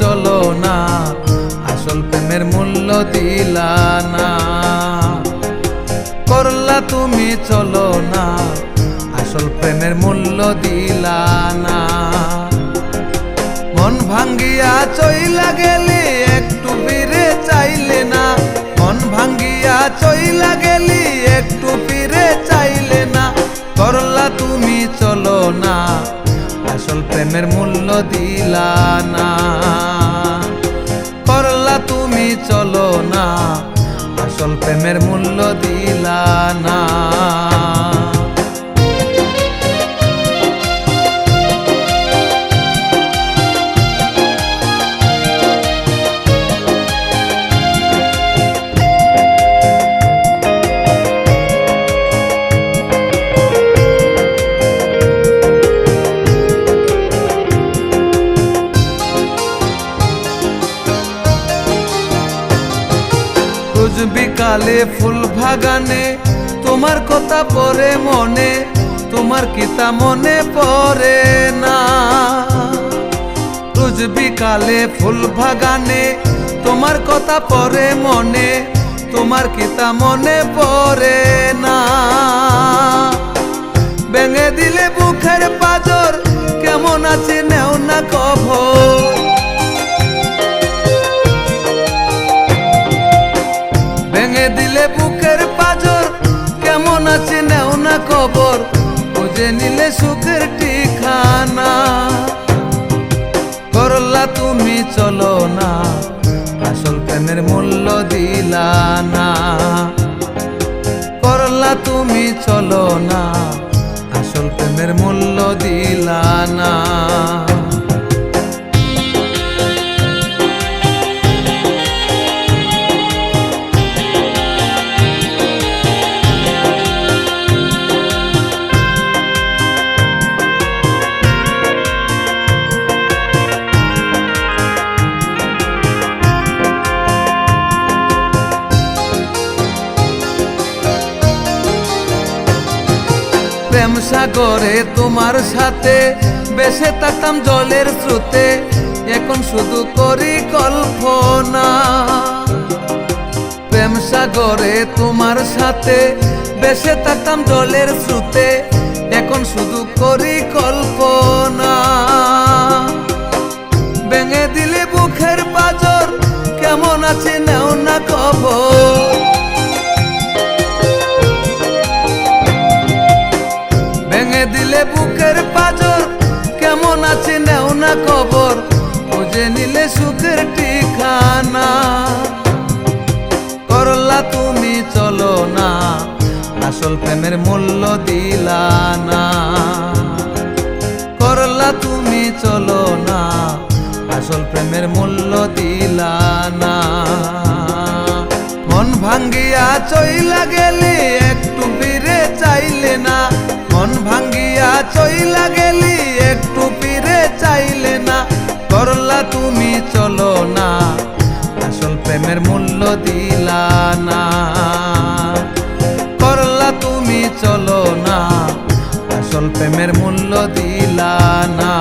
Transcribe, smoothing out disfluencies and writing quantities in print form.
চলো না, আসল প্রেমের মূল্য দিলা না। করলা তুমি চলো না, আসল প্রেমের মূল্য দিলা না। মন ভাঙ্গিয়া চইলা গেলি একটু ফিরে চাইলে না, মন ভাঙ্গিয়া চইলা গেলি একটু ফিরে চাইলে না। করলা তুমি চলো না, আসল প্রেমের মূল্য দিলা না। করলা তুমি চলো না, আসল প্রেমের মূল্য দিলা না। রোজ বিকালে ফুল বাগানে তোমার কথা পড়ে মনে, তোমার কিতা মনে পড়ে না। রোজ বিকালে ফুল বাগানে তোমার কথা পড়ে মনে, তোমার কিতা মনে পড়ে না। ভেঙে দিলে বুকের পাঁজর, কেমন আছে নেও না খবর। ভেঙে দিলে বুকের পাঁজর, কেমন আছে নেও না খবর। বুঝে নিলে সুখের ঠিকানা। করলা তুমি চলো না, আসল প্রেমের মূল্য দিলা না। করলা তুমি চলো না, আসল প্রেমের মূল্য দিলা না। প্রেম সাগরে তোমার সাথে বেসে থাকতাম জলের স্রোতে, এখন শুধু করি কল্পনা। প্রেম সাগরে তোমার সাথে বেসে থাকতাম জলের স্রোতে, এখন শুধু করি কল্পনা। ভেঙে দিলে বুকের পাঁজর, কেমন আছে নেও না খবর। ভেঙে দিলে বুকের পাঁজর, কেমন আছে নেও না খবর। বুঝে নিলে সুখের ঠিকানা। করলা তুমি চলো না, আসল প্রেমের মূল্য দিলা না। করলা তুমি চলো না, আসল প্রেমের মূল্য দিলা না। মন ভাঙ্গিয়া চইলা গেলি একটু ফিরে চাইলে না, মন ভাঙ্গিয়া চইলা গেলি একটু ফিরে চাইলে না। করলা তুমি চলো না, আসল প্রেমের মূল্য দিলা না। করলা তুমি চলো না, আসল প্রেমের মূল্য দিলা না।